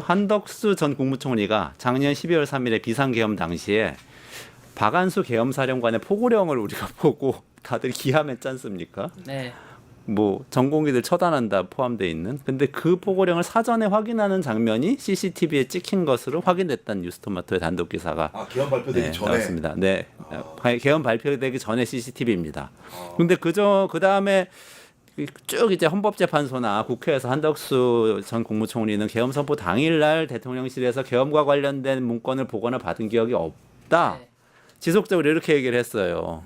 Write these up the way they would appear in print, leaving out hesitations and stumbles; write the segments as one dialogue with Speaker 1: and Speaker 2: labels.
Speaker 1: 한덕수 전 국무총리가 작년 12월 3일에 비상계엄 당시에 박안수 계엄사령관의 포고령을 우리가 보고 다들 기함했지 않습니까?
Speaker 2: 네.
Speaker 1: 뭐 전공기들 처단한다 포함되어 있는. 근데 그 포고령을 사전에 확인하는 장면이 CCTV에 찍힌 것으로 확인됐다는 뉴스토마토의 단독 기사가
Speaker 3: 계엄 발표되기 전에
Speaker 1: 나왔습니다. 네, 계엄 발표되기 전에 CCTV입니다. 근데 그 다음에 쭉 이제 헌법재판소나 국회에서 한덕수 전 국무총리는 계엄 선포 당일날 대통령실에서 계엄과 관련된 문건을 보거나 받은 기억이 없다.
Speaker 2: 네.
Speaker 1: 지속적으로 이렇게 얘기를 했어요.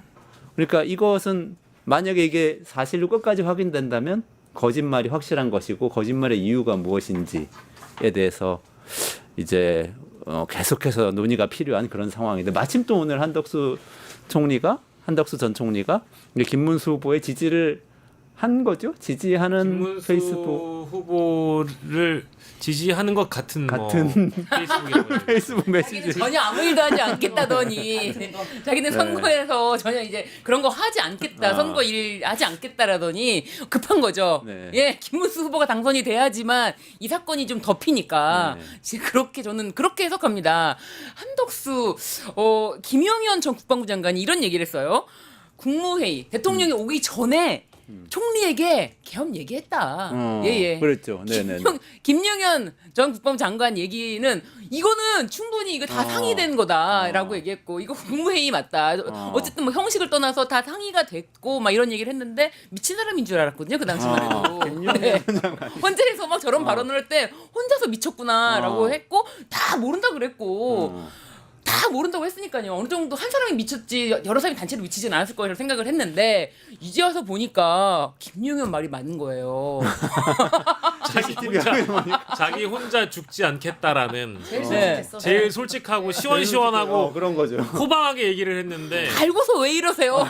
Speaker 1: 그러니까 이것은 만약에 이게 사실로 끝까지 확인된다면 거짓말이 확실한 것이고 거짓말의 이유가 무엇인지에 대해서 이제 계속해서 논의가 필요한 그런 상황인데 마침 또 오늘 한덕수 전 총리가 김문수 후보의 지지를 한 거죠? 지지하는
Speaker 4: 김문수
Speaker 1: 페이스북
Speaker 4: 후보를 지지하는 것 같은
Speaker 1: 페이스북 메시지.
Speaker 2: 자기는 전혀 아무 일도 하지 않겠다더니 자기는 선거에서 전혀 이제 그런 거 하지 않겠다, 선거 일 하지 않겠다라더니 급한 거죠.
Speaker 1: 네.
Speaker 2: 예, 김문수 후보가 당선이 돼야지만 이 사건이 좀 덮이니까 그렇게 저는 그렇게 해석합니다. 한덕수 김영현 전 국방부 장관이 이런 얘기를 했어요. 국무회의 대통령이 오기 전에 총리에게 계엄 얘기했다. 예.
Speaker 1: 그랬죠. 네네.
Speaker 2: 김영현 전 국방부 장관 얘기는 이거는 충분히 이거 다 상의된 거다라고 얘기했고 이거 국무회의 맞다. 어쨌든 뭐 형식을 떠나서 다 상의가 됐고 막 이런 얘기를 했는데 미친 사람인 줄 알았거든요. 그 당시만 해도. 네. 혼자서 막 저런 발언을 할 때 혼자서 미쳤구나라고 했고 다 모른다 그랬고. 다 모른다고 했으니까요. 어느 정도 한 사람이 미쳤지 여러 사람이 단체로 미치진 않았을 거라고 생각을 했는데 이제 와서 보니까 김용현 말이 맞는 거예요.
Speaker 4: 자기 혼자 죽지 않겠다라는
Speaker 2: 네.
Speaker 4: 제일 솔직하고 시원시원하고
Speaker 1: 그런 거죠.
Speaker 4: 호방하게 얘기를 했는데
Speaker 2: 알고서 왜 이러세요?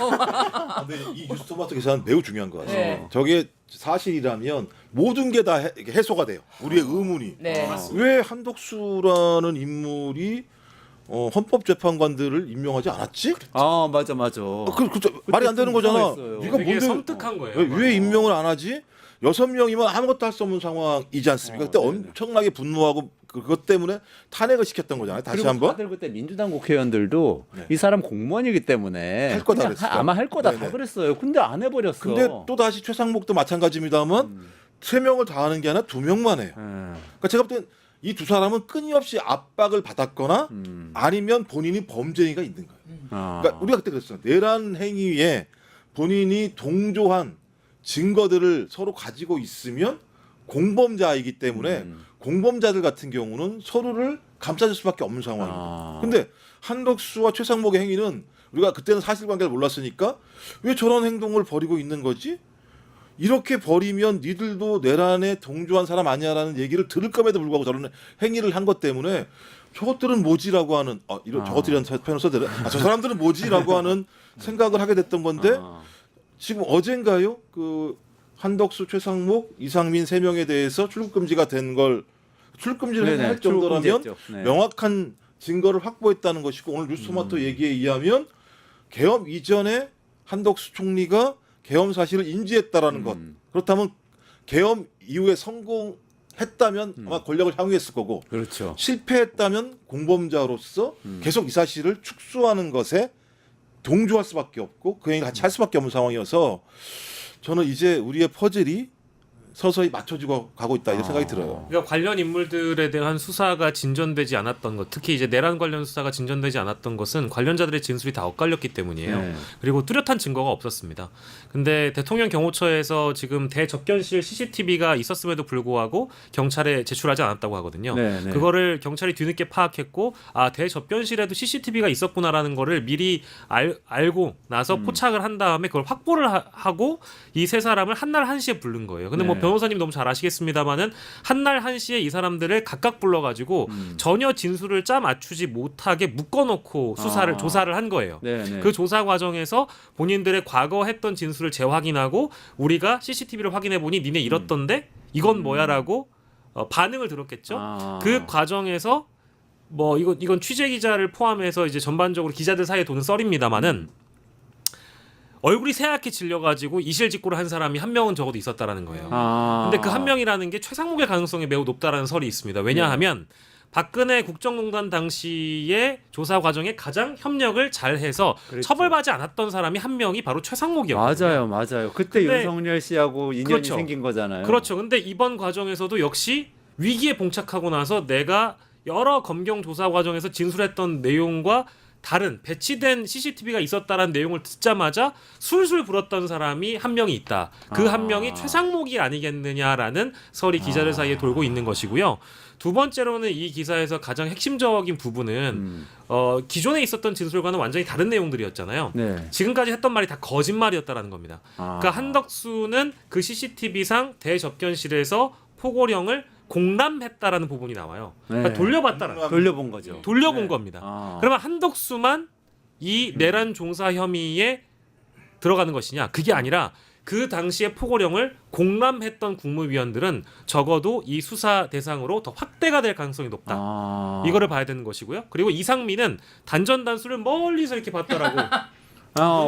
Speaker 3: 근데 이 뉴스토마토 기사는 매우 중요한 것 같아요.
Speaker 2: 네.
Speaker 3: 저게 사실이라면 모든 게 다 해소가 돼요. 우리의 의문이.
Speaker 2: 네.
Speaker 3: 왜 한덕수라는 인물이 헌법재판관들을 임명하지 않았지?
Speaker 1: 맞아.
Speaker 3: 말이 안 되는 거잖아.
Speaker 1: 불쌍했어요.
Speaker 3: 네가
Speaker 4: 되게
Speaker 3: 뭔데
Speaker 4: 섬뜩한 거예요.
Speaker 3: 왜 임명을 안 하지? 6명이면 아무것도 할 수 없는 상황이지 않습니까? 그때 엄청나게 분노하고 그것 때문에 탄핵을 시켰던 거잖아요. 다시
Speaker 1: 그리고
Speaker 3: 한번.
Speaker 1: 다들 그때 민주당 국회의원들도 이 사람 공무원이기 때문에
Speaker 3: 할 거다
Speaker 1: 그냥
Speaker 3: 그랬어요.
Speaker 1: 아마 할 거다 다
Speaker 3: 네네.
Speaker 1: 그랬어요. 근데 안 해버렸어.
Speaker 3: 근데 또 다시 최상목도 마찬가지입니다만 3명을 다 하는 게 아니라 2명만 해요. 그러니까 제가 볼 땐 이 두 사람은 끊임없이 압박을 받았거나 아니면 본인이 범죄가 있는 거예요. 그러니까 우리가 그때 그랬어요. 내란 행위에 본인이 동조한 증거들을 서로 가지고 있으면 공범자이기 때문에 공범자들 같은 경우는 서로를 감싸줄 수밖에 없는 상황입니다. 근데 한덕수와 최상목의 행위는 우리가 그때는 사실관계를 몰랐으니까 왜 저런 행동을 벌이고 있는 거지? 이렇게 버리면 니들도 내란에 동조한 사람 아니야라는 얘기를 들을 ком에도 불구하고 저런 행위를 한 것 때문에 저것들은 뭐지라고 하는 저것들이라는 표현을 써드려 저 사람들은 뭐지라고 하는 생각을 하게 됐던 건데 지금 어젠가요? 그 한덕수, 최상목, 이상민 3명에 대해서 출국금지가 된 걸 출국금지를 할 정도라면 명확한 증거를 확보했다는 것이고 오늘 뉴스토마토 얘기에 의하면 계엄 이전에 한덕수 총리가 계엄 사실을 인지했다라는 것. 그렇다면 계엄 이후에 성공했다면 아마 권력을 향유했을 거고
Speaker 1: 그렇죠.
Speaker 3: 실패했다면 공범자로서 계속 이 사실을 축소하는 것에 동조할 수밖에 없고 그 행위를 같이 할 수밖에 없는 상황이어서 저는 이제 우리의 퍼즐이 서서히 맞춰지고 가고 있다 이런 생각이 들어요.
Speaker 4: 그러니까 관련 인물들에 대한 수사가 진전되지 않았던 것, 특히 이제 내란 관련 수사가 진전되지 않았던 것은 관련자들의 진술이 다 엇갈렸기 때문이에요. 그리고 뚜렷한 증거가 없었습니다. 근데 대통령 경호처에서 지금 대접견실 CCTV가 있었음에도 불구하고 경찰에 제출하지 않았다고 하거든요. 그거를 경찰이 뒤늦게 파악했고 대접견실에도 CCTV가 있었구나라는 거를 미리 알고 나서 포착을 한 다음에 그걸 확보를 하고 이 세 사람을 한날 한시에 부른 거예요. 근데 뭐 변호사님 너무 잘 아시겠습니다만은 한날 한시에 이 사람들을 각각 불러가지고 전혀 진술을 짜 맞추지 못하게 묶어놓고 조사를 한 거예요. 그 조사 과정에서 본인들의 과거 했던 진술을 재확인하고 우리가 CCTV를 확인해 보니 니네 이렇던데 이건 뭐야라고 반응을 들었겠죠. 그 과정에서 뭐 이건 취재 기자를 포함해서 이제 전반적으로 기자들 사이에 도는 썰입니다만은. 얼굴이 새하얗게 질려가지고 이실직고를 한 사람이 한 명은 적어도 있었다라는 거예요. 근데 그 한 명이라는 게 최상목의 가능성이 매우 높다라는 설이 있습니다. 왜냐하면 박근혜 국정농단 당시의 조사 과정에 가장 협력을 잘해서
Speaker 1: 그랬죠.
Speaker 4: 처벌받지 않았던 사람이 한 명이 바로 최상목이었거든요.
Speaker 1: 맞아요. 그때
Speaker 4: 근데-
Speaker 1: 윤석열 씨하고 인연이
Speaker 4: 그렇죠.
Speaker 1: 생긴 거잖아요.
Speaker 4: 그렇죠. 근데 이번 과정에서도 역시 위기에 봉착하고 나서 내가 여러 검경 조사 과정에서 진술했던 내용과 다른 배치된 CCTV가 있었다라는 내용을 듣자마자 술술 불었던 사람이 한 명이 있다. 그 한 명이 최상목이 아니겠느냐라는 설이 기자들 사이에 돌고 있는 것이고요. 두 번째로는 이 기사에서 가장 핵심적인 부분은 기존에 있었던 진술과는 완전히 다른 내용들이었잖아요.
Speaker 1: 네.
Speaker 4: 지금까지 했던 말이 다 거짓말이었다라는 겁니다. 그러니까 한덕수는 그 CCTV상 대접견실에서 포고령을 공람했다라는 부분이 나와요. 그러니까
Speaker 1: 네.
Speaker 4: 돌려봤다라는
Speaker 1: 돌려본 거죠.
Speaker 4: 돌려본
Speaker 1: 네.
Speaker 4: 겁니다. 그러면 한덕수만 이 내란 종사 혐의에 들어가는 것이냐? 그게 아니라 그 당시에 포고령을 공람했던 국무위원들은 적어도 이 수사 대상으로 더 확대가 될 가능성이 높다. 이거를 봐야 되는 것이고요. 그리고 이상민은 단전단수를 멀리서 이렇게 봤더라고.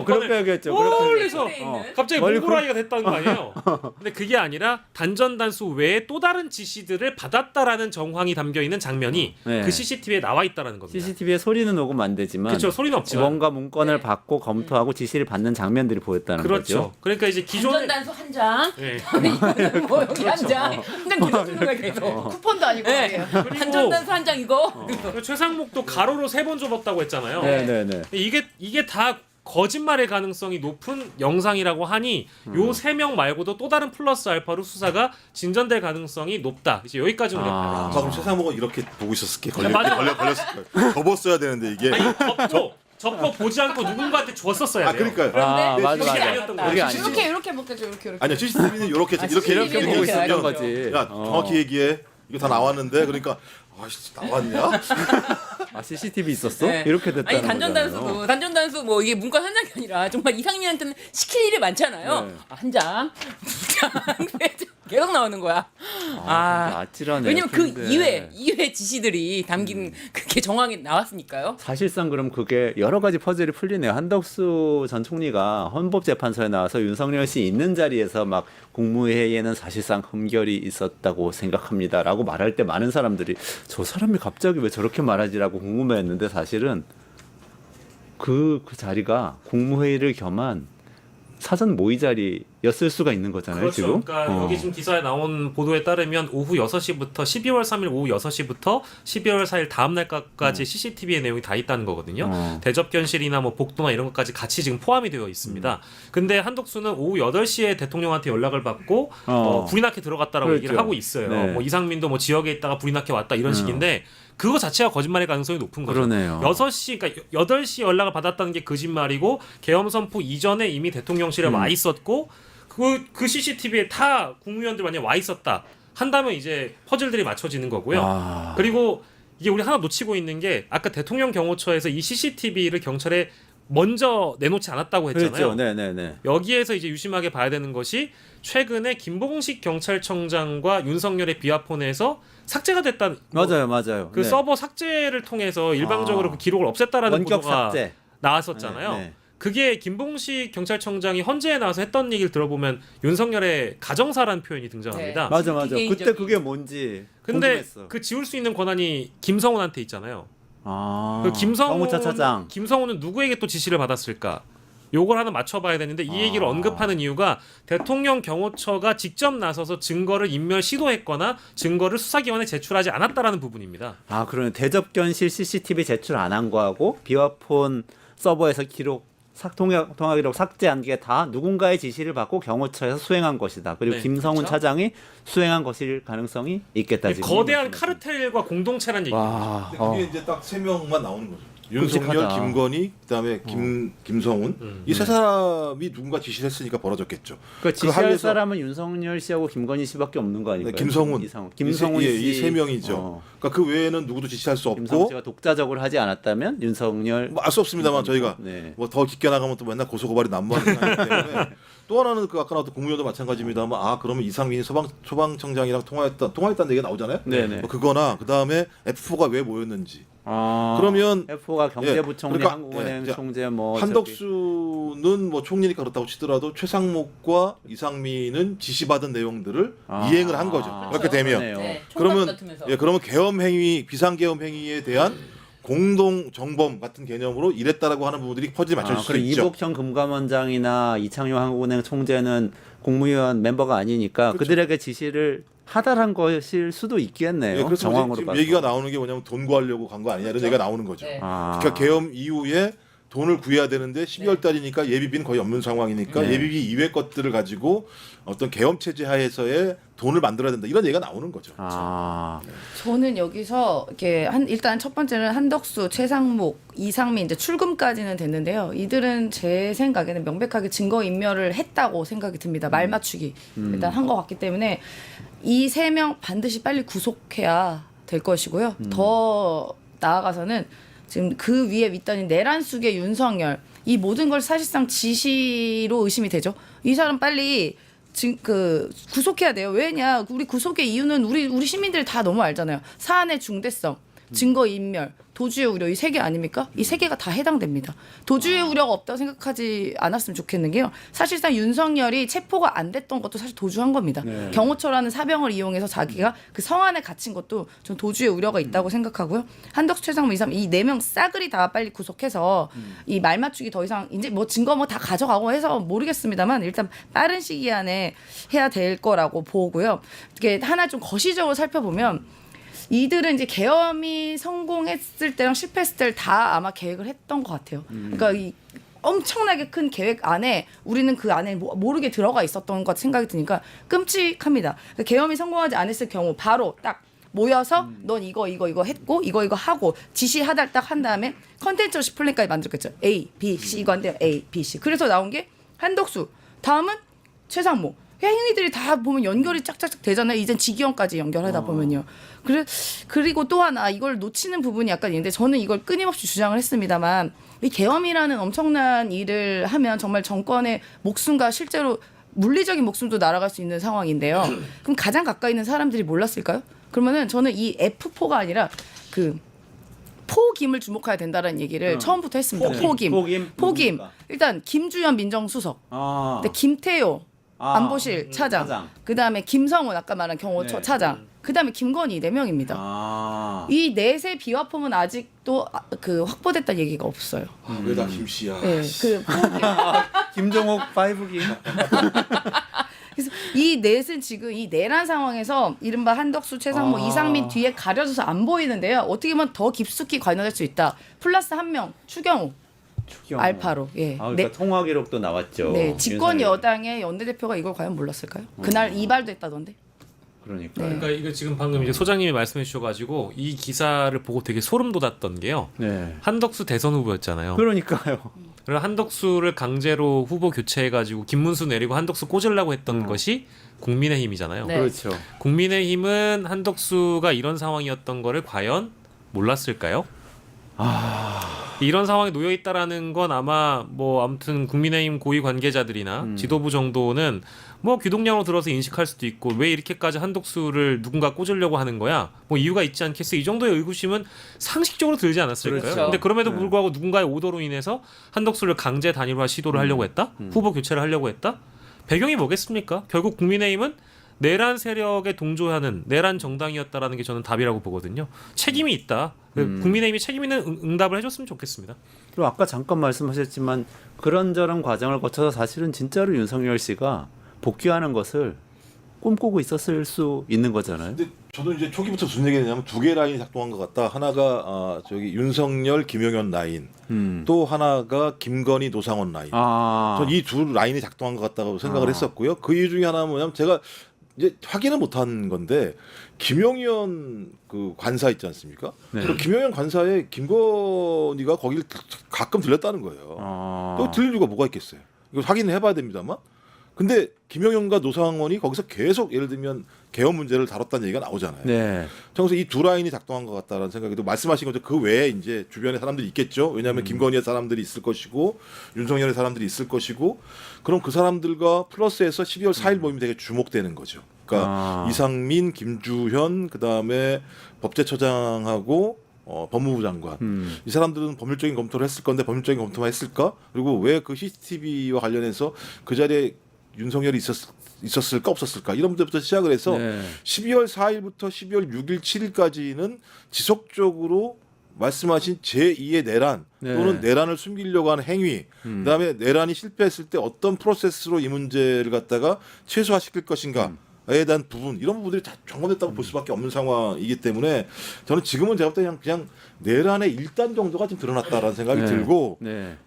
Speaker 1: 그렇게 얘기했죠.
Speaker 4: 멀리서
Speaker 2: 있는.
Speaker 4: 갑자기
Speaker 1: 멀리
Speaker 4: 몽골아이가 됐다는 거 아니에요? 근데 그게 아니라 단전단수 외에 또 다른 지시들을 받았다라는 정황이 담겨 있는 장면이
Speaker 1: 네.
Speaker 4: 그 CCTV에 나와 있다라는 겁니다.
Speaker 1: CCTV에 소리는 오고 안 되지만
Speaker 4: 그렇죠. 소리는 없지만.
Speaker 1: 뭔가 문건을
Speaker 2: 네.
Speaker 1: 받고 검토하고 지시를 받는 장면들이 보였다는
Speaker 4: 그렇죠.
Speaker 1: 거죠.
Speaker 4: 그러니까 이제 기존에
Speaker 2: 단전단수 한 장,
Speaker 4: 네.
Speaker 2: 이거는 뭐 여기 한 장, 한 장 계속 주는 거야 계속.
Speaker 5: 쿠폰도 아니고
Speaker 2: 네.
Speaker 5: 말이에요.
Speaker 2: 단전단수 한 장 이거.
Speaker 4: 그리고 최상목도 가로로 3번 접었다고 했잖아요.
Speaker 1: 네네네.
Speaker 4: 이게 다 거짓말의 가능성이 높은 영상이라고 하니 요 3명 말고도 또 다른 플러스 알파로 수사가 진전될 가능성이 높다. 이제 여기까지 우리가 봐야
Speaker 3: 아까 그럼 최상목은 이렇게 보고 있었을게.
Speaker 4: 맞아.
Speaker 3: 걸렸을 거예요. 접었어야 되는데 이게.
Speaker 4: 아니 접고 보지 않고 누군가한테 줬었어야 돼요.
Speaker 3: 그러니까요.
Speaker 2: 그런데
Speaker 1: 맞아,
Speaker 2: 그게
Speaker 1: 맞아.
Speaker 2: 아니었던
Speaker 1: 그게
Speaker 2: 거야.
Speaker 1: 아니지.
Speaker 5: 이렇게 먹겠죠. 이렇게.
Speaker 3: 아니요, CCTV는 이렇게 이렇게
Speaker 5: CCTV
Speaker 3: 이렇게
Speaker 5: 는
Speaker 3: 보고
Speaker 5: 이렇게
Speaker 3: 있으면
Speaker 1: 거지.
Speaker 3: 야 정확히 얘기해. 이거 다 나왔는데 그러니까 아씨 나왔냐?
Speaker 1: CCTV 있었어?
Speaker 2: 네.
Speaker 1: 이렇게 됐다는
Speaker 2: 아니 단전단수도 단전단수 뭐 이게 문건 한 장이 아니라 정말 이상민한테는 시킬 일이 많잖아요.
Speaker 1: 네.
Speaker 2: 한 장, 두 장, 계속 나오는 거야.
Speaker 1: 아찔하네.
Speaker 2: 왜냐면 그 이외 지시들이 담긴 그게 정황이 나왔으니까요.
Speaker 1: 사실상 그럼 그게 여러 가지 퍼즐이 풀리네요. 한덕수 전 총리가 헌법재판소에 나와서 윤석열 씨 있는 자리에서 막 국무회의에는 사실상 흠결이 있었다고 생각합니다라고 말할 때 많은 사람들이 저 사람이 갑자기 왜 저렇게 말하지라고 궁금해했는데 사실은 그 자리가 국무회의를 겸한 사전 모의 자리였을 수가 있는 거잖아요.
Speaker 4: 그렇죠.
Speaker 1: 지금.
Speaker 4: 그러니까 여기 지금 기사에 나온 보도에 따르면 오후 6시부터 12월 3일 오후 6시부터 12월 4일 다음 날까지 CCTV의 내용이 다 있다는 거거든요. 대접견실이나 뭐 복도나 이런 것까지 같이 지금 포함이 되어 있습니다. 근데 한덕수는 오후 8시에 대통령한테 연락을 받고 불이 나게 들어갔다라고
Speaker 1: 그렇죠.
Speaker 4: 얘기를 하고 있어요.
Speaker 1: 네.
Speaker 4: 뭐 이상민도 뭐 지역에 있다가 불이 나게 왔다 이런 식인데 그거 자체가 거짓말의 가능성이 높은 거죠.
Speaker 1: 그러네요.
Speaker 4: 6시, 그러니까 8시 연락을 받았다는 게 거짓말이고 계엄 선포 이전에 이미 대통령실에 와 있었고 그 CCTV에 다 국무위원들 만약에 와 있었다 한다면 이제 퍼즐들이 맞춰지는 거고요. 그리고 이게 우리 하나 놓치고 있는 게 아까 대통령 경호처에서 이 CCTV를 경찰에 먼저 내놓지 않았다고 했잖아요.
Speaker 1: 그렇죠. 네네네.
Speaker 4: 여기에서 이제 유심하게 봐야 되는 것이 최근에 김봉식 경찰청장과 윤석열의 비화폰에서 삭제가 됐다는
Speaker 1: 맞아요.
Speaker 4: 그
Speaker 1: 네.
Speaker 4: 서버 삭제를 통해서 일방적으로 그 기록을 없앴다라는
Speaker 1: 원격
Speaker 4: 보도가
Speaker 1: 삭제.
Speaker 4: 나왔었잖아요.
Speaker 1: 네.
Speaker 4: 그게 김봉식 경찰청장이 헌재에 나와서 했던 얘기를 들어보면 윤석열의 가정사라는 표현이 등장합니다.
Speaker 2: 네.
Speaker 1: 맞아. 그때
Speaker 2: 개인적인.
Speaker 1: 그게 뭔지
Speaker 4: 근데
Speaker 1: 궁금했어.
Speaker 4: 그 지울 수 있는 권한이 김성훈한테 있잖아요.
Speaker 1: 그
Speaker 4: 김성훈
Speaker 1: 차장.
Speaker 4: 김성훈은 누구에게 또 지시를 받았을까? 요걸 하나 맞춰봐야 되는데 이 얘기를 언급하는 이유가 대통령 경호처가 직접 나서서 증거를 인멸 시도했거나 증거를 수사기관에 제출하지 않았다라는 부분입니다.
Speaker 1: 그러면 대접견실 CCTV 제출 안 한 거하고 비화폰 서버에서 기록 통화 기록 삭제한 게 다 누군가의 지시를 받고 경호처에서 수행한 것이다. 그리고
Speaker 4: 네,
Speaker 1: 김성훈
Speaker 4: 그렇죠.
Speaker 1: 차장이 수행한 것일 가능성이 있겠다. 지금
Speaker 4: 거대한 카르텔과 공동체라는 얘기입니다.
Speaker 1: 와,
Speaker 3: 근데 그게 이제 딱 3명만 나오는 거죠.
Speaker 1: 끔찍하다.
Speaker 3: 윤석열, 김건희, 그다음에 김성훈 이 세 사람이 누군가 지시를 했으니까 벌어졌겠죠.
Speaker 1: 그 지시할
Speaker 3: 한에서-
Speaker 1: 사람은 윤석열 씨하고 김건희 씨밖에 없는 거 아닐까요?
Speaker 3: 네, 김성훈,
Speaker 1: 김성훈 씨,
Speaker 3: 이 세 명이죠. 그러니까 그 외에는 누구도 지시할 수
Speaker 1: 김성훈
Speaker 3: 없고
Speaker 1: 씨가 독자적으로 하지 않았다면 윤석열
Speaker 3: 뭐 알 수 없습니다만 저희가
Speaker 1: 네.
Speaker 3: 뭐 더 깊게 나가면 또 맨날 고소고발이 난무하기 때문에 또 하나는 그 아까 나왔던 국무위원도 마찬가지입니다만 그러면 이상민이 소방청장이랑 통화했다는 얘기가 나오잖아요.
Speaker 1: 네네.
Speaker 3: 뭐 그거나 그 다음에 F4가 왜 모였는지 그러면
Speaker 1: F4가 경제부총리,
Speaker 3: 그러니까,
Speaker 1: 한국은행
Speaker 3: 예,
Speaker 1: 총재 뭐
Speaker 3: 한덕수는 뭐 총리니까 그렇다고 치더라도 최상목과 이상민은 지시받은 내용들을 이행을 한 거죠. 그렇게 되면
Speaker 1: 그러네요.
Speaker 2: 네,
Speaker 3: 그러면
Speaker 2: 총각 다투면서.
Speaker 3: 그러면 계엄 행위, 비상계엄 행위에 대한 공동 정범 같은 개념으로 이랬다라고 하는 부분들이 퍼즐이 맞춰질 수
Speaker 1: 그럼
Speaker 3: 있죠.
Speaker 1: 이복형 금감원장이나 이창용 한국은행 총재는 국무위원 멤버가 아니니까
Speaker 3: 그렇죠.
Speaker 1: 그들에게 지시를 하달한 것일 수도 있겠네요.
Speaker 3: 예, 그래서
Speaker 1: 정황으로
Speaker 3: 지금
Speaker 1: 봐서.
Speaker 3: 얘기가 나오는 게 뭐냐면 돈 구하려고 간 거 아니냐 이런 얘기가 나오는 거죠.
Speaker 2: 네.
Speaker 3: 그러니까 계엄 이후에 돈을 구해야 되는데 12월 달이니까 예비비는 거의 없는 상황이니까
Speaker 1: 네.
Speaker 3: 예비비 이외 것들을 가지고 어떤 계엄 체제 하에서의 돈을 만들어야 된다 이런 얘기가 나오는 거죠.
Speaker 5: 저는 여기서 이렇게 일단 첫 번째는 한덕수, 최상목, 이상민 이제 출금까지는 됐는데요. 이들은 제 생각에는 명백하게 증거 인멸을 했다고 생각이 듭니다. 말 맞추기 일단 한 것 같기 때문에 이 세 명 반드시 빨리 구속해야 될 것이고요. 더 나아가서는 지금 그 위에 윗단인 내란숙의 윤석열 이 모든 걸 사실상 지시로 의심이 되죠. 이 사람 빨리 구속해야 돼요. 왜냐? 우리 구속의 이유는 우리 시민들 다 너무 알잖아요. 사안의 중대성, 증거 인멸, 도주의 우려 이 세 개 아닙니까? 이 세 개가 다 해당됩니다. 도주의 우려가 없다고 생각하지 않았으면 좋겠는 게요. 사실상 윤석열이 체포가 안 됐던 것도 사실 도주한 겁니다.
Speaker 1: 네.
Speaker 5: 경호처라는 사병을 이용해서 자기가 그 성안에 갇힌 것도 전 도주의 우려가 있다고 생각하고요. 한덕수, 최상무, 이삼 이 네 명 싸그리 다 빨리 구속해서 이 말 맞추기 더 이상 이제 뭐 증거 뭐 다 가져가고 해서 모르겠습니다만 일단 빠른 시기 안에 해야 될 거라고 보고요. 이게 하나 좀 거시적으로 살펴보면 이들은 이제 계엄이 성공했을 때랑 실패했을 때를 다 아마 계획을 했던 것 같아요. 그러니까 이 엄청나게 큰 계획 안에 우리는 그 안에 모르게 들어가 있었던 것 생각이 드니까 끔찍합니다. 그러니까 계엄이 성공하지 않았을 경우 바로 딱 모여서 넌 이거 했고 이거 하고 지시 하달 딱 한 다음에 컨텐츠로시 플랜까지 만들었겠죠. A, B, C 이거 한대요. A, B, C. 그래서 나온 게 한덕수. 다음은 최상모. 행위들이 다 보면 연결이 짝짝짝 되잖아요. 이젠 직위원까지 연결하다 보면요. 그리고 또 하나 이걸 놓치는 부분이 약간 있는데 저는 이걸 끊임없이 주장을 했습니다만 이 계엄이라는 엄청난 일을 하면 정말 정권의 목숨과 실제로 물리적인 목숨도 날아갈 수 있는 상황인데요. 그럼 가장 가까이 있는 사람들이 몰랐을까요? 그러면은 저는 이 F4가 아니라 그 포김을 주목해야 된다는 얘기를 처음부터 했습니다. 포김.
Speaker 1: 누굽니까?
Speaker 5: 일단 김주현 민정수석. 근데 김태효 안보실 차장.
Speaker 1: 차장.
Speaker 5: 그다음에 김성훈 아까 말한 경호처
Speaker 1: 네.
Speaker 5: 차장. 그다음에 김건희 4명입니다. 이 넷의 비화품은 아직도 확보됐다는 얘기가 없어요.
Speaker 3: 왜 다 김씨야?
Speaker 5: 네, 그 포김.
Speaker 1: 김종옥 5김.
Speaker 5: 그래서 이 넷은 지금 이 내란 상황에서 이른바 한덕수, 최상모, 이상민 뒤에 가려져서 안 보이는데요. 어떻게 보면 더 깊숙이 관여될 수 있다. 플러스 한 명 추경호. 알파로. 예.
Speaker 1: 그러니까 통화 기록도 나왔죠.
Speaker 5: 네, 집권
Speaker 1: 윤석열.
Speaker 5: 여당의 원내대표가 이걸 과연 몰랐을까요? 그날 이발도 했다던데.
Speaker 1: 그러니까.
Speaker 5: 네.
Speaker 4: 그러니까 이거 지금 방금 이제 소장님이 말씀해 주셔가지고 이 기사를 보고 되게 소름 돋았던 게요.
Speaker 1: 네.
Speaker 4: 한덕수 대선 후보였잖아요.
Speaker 1: 그러니까요.
Speaker 4: 그래서 한덕수를 강제로 후보 교체해가지고 김문수 내리고 한덕수 꽂으려고 했던 것이 국민의힘이잖아요.
Speaker 5: 네.
Speaker 1: 그렇죠.
Speaker 4: 국민의힘은 한덕수가 이런 상황이었던 거를 과연 몰랐을까요? 이런 상황에 놓여 있다라는 건 아마 뭐 아무튼 국민의힘 고위 관계자들이나 지도부 정도는 뭐 귀동냥으로 들어서 인식할 수도 있고 왜 이렇게까지 한덕수를 누군가 꽂으려고 하는 거야? 뭐 이유가 있지 않겠어? 이 정도의 의구심은 상식적으로 들지 않았을까요?
Speaker 1: 그렇죠.
Speaker 4: 근데 그럼에도 불구하고 누군가의 오더로 인해서 한덕수를 강제 단일화 시도를 하려고 했다? 후보 교체를 하려고 했다? 배경이 뭐겠습니까? 결국 국민의힘은 내란 세력에 동조하는 내란 정당이었다라는 게 저는 답이라고 보거든요. 책임이 있다. 국민의힘이 책임 있는 응답을 해줬으면 좋겠습니다.
Speaker 1: 그리고 아까 잠깐 말씀하셨지만 그런저런 과정을 거쳐서 사실은 진짜로 윤석열 씨가 복귀하는 것을 꿈꾸고 있었을 수 있는 거잖아요.
Speaker 3: 근데 저도 이제 초기부터 무슨 얘기냐면 두 개 라인이 작동한 것 같다. 하나가 저기 윤석열, 김용현 라인, 또 하나가 김건희, 노상원 라인. 전 이 두 라인이 작동한 것 같다고 생각을 했었고요. 그 이유 중에 하나는 뭐냐면 제가 이제 확인은 못한 건데 김용현 그 관사 있지 않습니까?
Speaker 1: 네.
Speaker 3: 그 김용현 관사에 김건희가 거기를 가끔 들렸다는 거예요. 또 들릴 이유가 뭐가 있겠어요? 이거 확인을 해봐야 됩니다만. 근데 김용현과 노상원이 거기서 계속 예를 들면 계엄 문제를 다뤘다는 얘기가 나오잖아요.
Speaker 1: 네.
Speaker 3: 그래서 이 두 라인이 작동한 것 같다라는 생각이 또 말씀하신 것처럼 그 외에 이제 주변에 사람들이 있겠죠. 왜냐하면 김건희의 사람들이 있을 것이고 윤석열의 사람들이 있을 것이고 그럼 그 사람들과 플러스해서 12월 4일 모임이 되게 주목되는 거죠. 그러니까 이상민, 김주현, 그 다음에 법제처장하고 법무부 장관. 이 사람들은 법률적인 검토를 했을 건데 법률적인 검토만 했을까? 그리고 왜 그 CCTV와 관련해서 그 자리에 윤석열이 있었을까 없었을까 이런 문제부터 시작을 해서
Speaker 1: 네.
Speaker 3: 12월 4일부터 12월 6일 7일까지는 지속적으로 말씀하신 제2의 내란
Speaker 1: 네.
Speaker 3: 또는 내란을 숨기려고 하는 행위 그다음에 내란이 실패했을 때 어떤 프로세스로 이 문제를 갖다가 최소화시킬 것인가에 대한 부분 이런 부분들이 다 점검됐다고 볼 수밖에 없는 상황이기 때문에 저는 지금은 제가 볼 때 그냥 내란의 일단 정도가 좀 드러났다라는 생각이
Speaker 1: 네.
Speaker 3: 들고
Speaker 1: 네.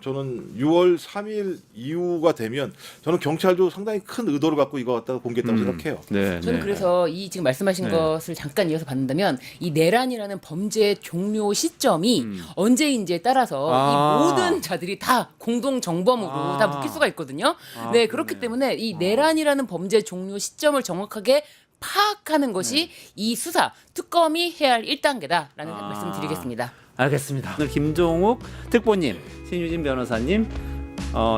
Speaker 3: 저는 6월 3일 이후가 되면 저는 경찰도 상당히 큰 의도를 갖고 이거 갖다가 공개했다고 생각해요.
Speaker 1: 네.
Speaker 2: 저는
Speaker 1: 네.
Speaker 2: 그래서 이 지금 말씀하신
Speaker 1: 네.
Speaker 2: 것을 잠깐 이어서 봤다면 이 내란이라는 범죄 종료 시점이 언제인지에 따라서
Speaker 1: 아.
Speaker 2: 이 모든 자들이 다 공동 정범으로
Speaker 1: 아.
Speaker 2: 다 묶일 수가 있거든요.
Speaker 1: 아,
Speaker 2: 네, 그렇기
Speaker 1: 그러네요.
Speaker 2: 때문에 이 내란이라는 범죄 종료 시점을 정확하게 파악하는 것이 이 수사 특검이 해야 할 1단계다라는
Speaker 1: 아.
Speaker 2: 말씀드리겠습니다.
Speaker 1: 알겠습니다. 오늘 김종욱 특보님, 신유진 변호사님,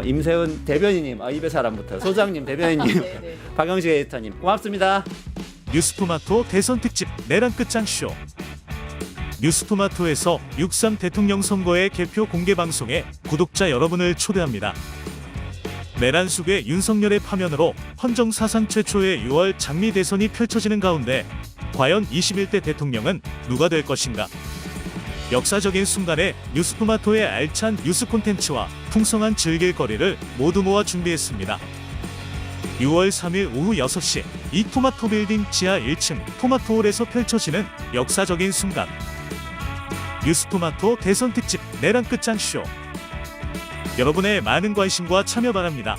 Speaker 1: 임세은 대변인님, 입에 잘 안 붙어요. 소장님, 대변인님,
Speaker 2: 네.
Speaker 1: 박영식 에디터님, 고맙습니다.
Speaker 6: 뉴스토마토 대선 특집 내란 끝장 쇼. 뉴스토마토에서 6.3 대통령 선거의 개표 공개 방송에 구독자 여러분을 초대합니다. 내란 속의 윤석열의 파면으로 헌정 사상 최초의 6월 장미 대선이 펼쳐지는 가운데 과연 21대 대통령은 누가 될 것인가? 역사적인 순간에 뉴스토마토의 알찬 뉴스 콘텐츠와 풍성한 즐길거리를 모두 모아 준비했습니다. 6월 3일 오후 6시 이 토마토 빌딩 지하 1층 토마토홀에서 펼쳐지는 역사적인 순간. 뉴스토마토 대선 특집 내란 끝장 쇼. 여러분의 많은 관심과 참여 바랍니다.